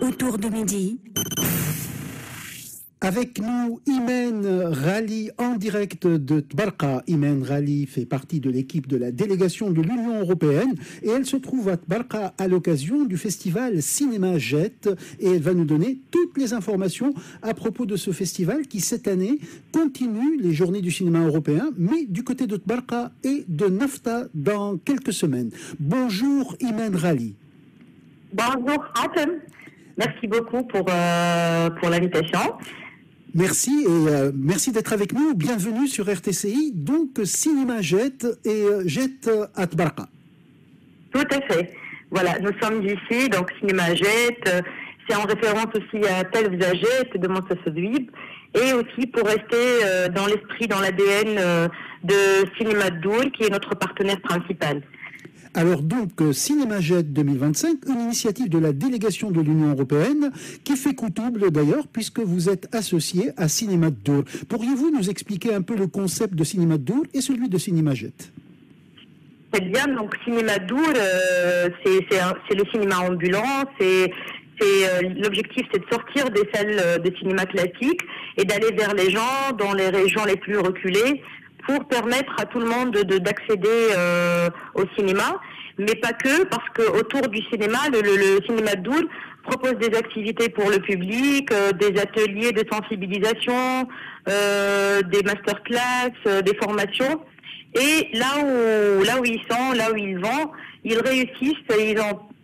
Autour de midi. Avec nous, Imen Ghali en direct de Tbarka. Imen Ghali fait partie de l'équipe de la délégation de l'Union européenne et elle se trouve à Tbarka à l'occasion du festival Cinéma Jet et elle va nous donner toutes les informations à propos de ce festival qui cette année continue les journées du cinéma européen mais du côté de Tbarka et de Nafta dans quelques semaines. Bonjour Imen Ghali. Bonjour Hatem. Merci beaucoup pour l'invitation. Merci et merci d'être avec nous. Bienvenue sur RTCI. Donc Cinéma Jet et Jet à Tbarka. Tout à fait. Voilà, nous sommes ici, donc Cinéma Jet. C'est en référence aussi à Televza Jet de Moussa Soudouib et aussi pour rester dans l'esprit, dans l'ADN de Cinéma Doul qui est notre partenaire principal. Alors donc, Cinéma Jet 2025, une initiative de la délégation de l'Union européenne qui fait coup double d'ailleurs puisque vous êtes associé à Cinéma Dour. Pourriez-vous nous expliquer un peu le concept de Cinéma Dour et celui de Cinéma Jet? Très bien, donc Cinéma Dour, c'est le cinéma ambulant, l'objectif c'est de sortir des salles de cinéma classiques et d'aller vers les gens dans les régions les plus reculées pour permettre à tout le monde d'accéder au cinéma, mais pas que, parce qu'autour du cinéma, le cinéma Doul propose des activités pour le public, des ateliers de sensibilisation, des masterclass, des formations. Et là où ils sont, là où ils vont, ils réussissent.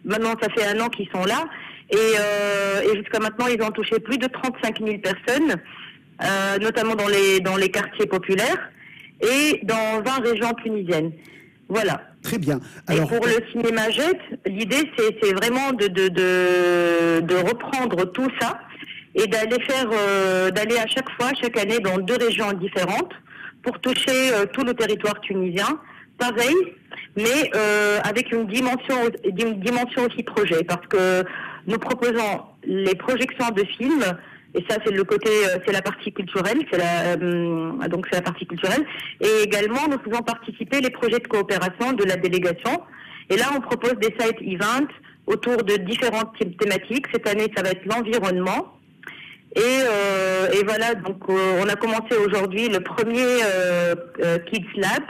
Maintenant, ça fait 1 an qu'ils sont là, et jusqu'à maintenant, ils ont touché plus de 35 000 personnes, notamment dans les quartiers populaires et dans 20 régions tunisiennes. Voilà. Très bien. Alors, et pour le cinéma Jet, l'idée c'est vraiment de reprendre tout ça et d'aller à chaque fois, chaque année dans 2 régions différentes pour toucher tout le territoire tunisien. Pareil, mais avec une dimension aussi projet, parce que nous proposons les projections de films. Et ça, c'est c'est la partie culturelle, donc c'est la partie culturelle. Et également, nous faisons participer les projets de coopération de la délégation. Et là, on propose des side events autour de différentes thématiques. Cette année, ça va être l'environnement. Et voilà, donc on a commencé aujourd'hui le premier Kids Lab.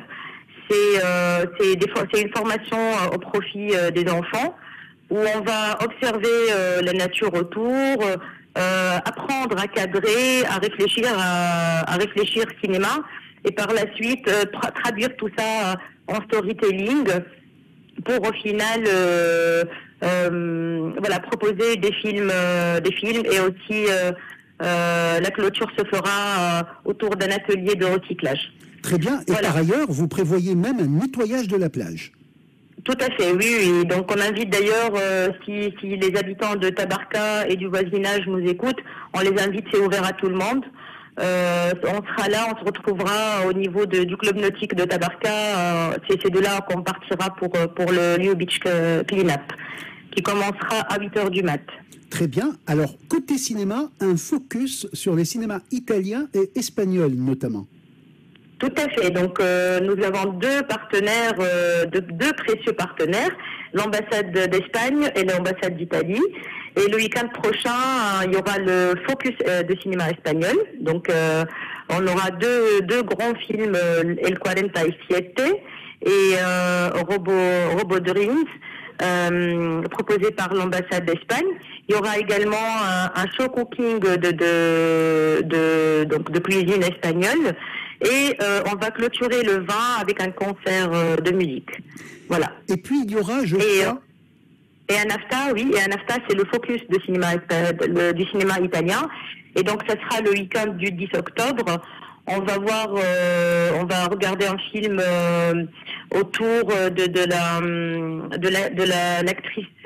C'est une formation au profit des enfants où on va observer la nature autour. Apprendre à cadrer, à réfléchir cinéma et par la suite traduire tout ça en storytelling pour au final proposer des films et aussi la clôture se fera autour d'un atelier de recyclage. Très bien, et voilà. Par ailleurs vous prévoyez même un nettoyage de la plage. Tout à fait, oui. Donc on invite d'ailleurs, si les habitants de Tabarka et du voisinage nous écoutent, on les invite, c'est ouvert à tout le monde. On sera là, on se retrouvera au niveau du club nautique de Tabarka. C'est de là qu'on partira pour le New Beach Cleanup, qui commencera à 8h du mat. Très bien. Alors, côté cinéma, un focus sur les cinémas italiens et espagnols notamment. Tout à fait. Donc, nous avons 2 partenaires, 2 précieux partenaires, l'ambassade d'Espagne et l'ambassade d'Italie. Et le week-end prochain, il y aura le focus de cinéma espagnol. Donc, on aura deux grands films, El 47 et Robo Dreams, proposés par l'ambassade d'Espagne. Il y aura également un show cooking de cuisine espagnole. Et on va clôturer le 20 avec un concert de musique. Voilà. Et puis il y aura, je crois... Et un AFTA, oui. Et un AFTA, c'est le focus du cinéma italien. Et donc, ça sera le week-end du 10 octobre. On va regarder un film autour de l'actrice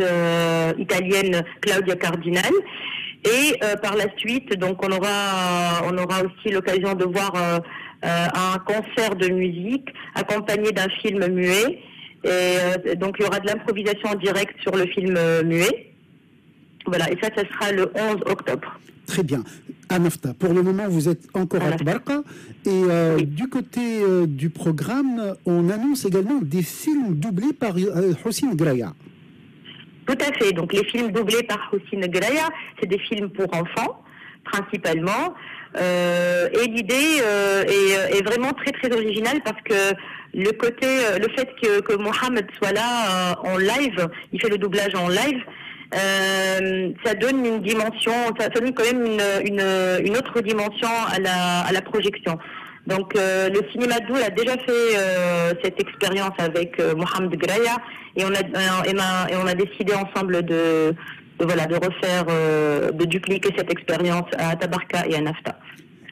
italienne Claudia Cardinal. Et par la suite, donc on aura aussi l'occasion de voir un concert de musique accompagné d'un film muet. Et donc il y aura de l'improvisation en direct sur le film muet. Voilà, et ça sera le 11 octobre. Très bien. À Nafta, pour le moment, vous êtes encore à Tbarka. Et oui. Du côté du programme, on annonce également des films doublés par Hossein Graya. Tout à fait. Donc les films doublés par Houssine Graya, c'est des films pour enfants, principalement. Et l'idée est vraiment très très originale parce que le fait que Mohamed soit là en live, il fait le doublage en live, ça donne une dimension, ça donne quand même une autre dimension à la projection. Donc le cinéma Dour a déjà fait cette expérience avec Mohamed Graya et on a décidé ensemble de refaire, de dupliquer cette expérience à Tabarka et à Nafta.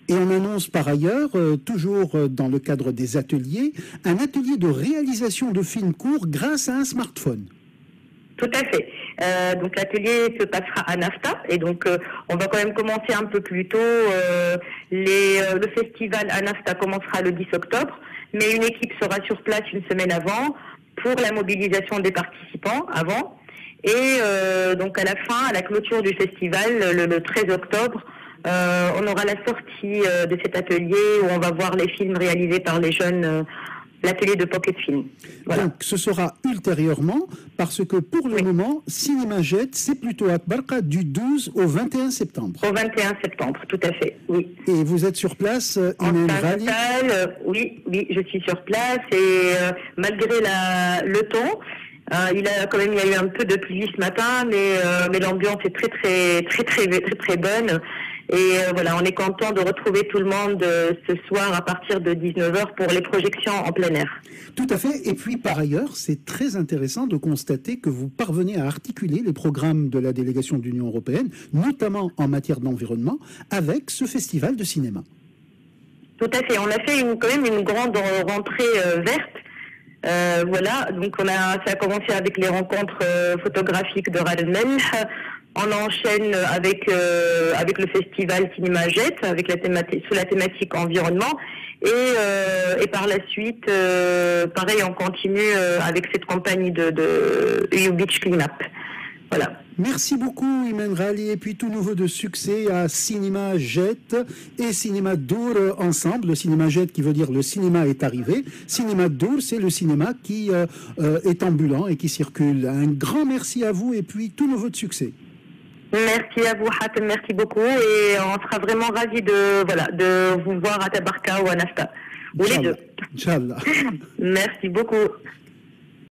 Et on annonce par ailleurs, toujours dans le cadre des ateliers, un atelier de réalisation de films courts grâce à un smartphone. Tout à fait. Donc l'atelier se passera à Nafta et donc on va quand même commencer un peu plus tôt. Le festival à Nafta commencera le 10 octobre, mais une équipe sera sur place une semaine avant pour la mobilisation des participants avant. Et donc à la fin, à la clôture du festival, le 13 octobre, on aura la sortie de cet atelier où on va voir les films réalisés par les jeunes, l'atelier de Pocket Film. Voilà. Donc ce sera ultérieurement, parce que pour le moment, Cinéma Jet, c'est plutôt à Barqa du 12 au 21 septembre. Au 21 septembre, tout à fait, oui. Et vous êtes sur place, Imen Rali? Oui, je suis sur place et malgré le temps, il y a eu un peu de pluie ce matin, mais l'ambiance est très bonne. Et voilà, on est content de retrouver tout le monde ce soir à partir de 19h pour les projections en plein air. Tout à fait. Et puis par ailleurs, c'est très intéressant de constater que vous parvenez à articuler les programmes de la délégation de l'Union européenne, notamment en matière d'environnement, avec ce festival de cinéma. Tout à fait. On a fait quand même une grande rentrée verte. Voilà, donc ça a commencé avec les rencontres photographiques de Rademel. On enchaîne avec le festival Cinéma Jet, sous la thématique environnement. Et par la suite, pareil, on continue avec cette campagne de EU Beach Cleanup. Voilà. Merci beaucoup, Imen Rali. Et puis tout nouveau de succès à Cinéma Jet et Cinéma Dour ensemble. Le Cinéma Jet qui veut dire le cinéma est arrivé. Cinéma Dour, c'est le cinéma qui est ambulant et qui circule. Un grand merci à vous et puis tout nouveau de succès. Merci à vous, Hatem, merci beaucoup. Et on sera vraiment ravis de vous voir à Tabarka ou à Nafta. Ou les deux. Inch'Allah. Merci beaucoup.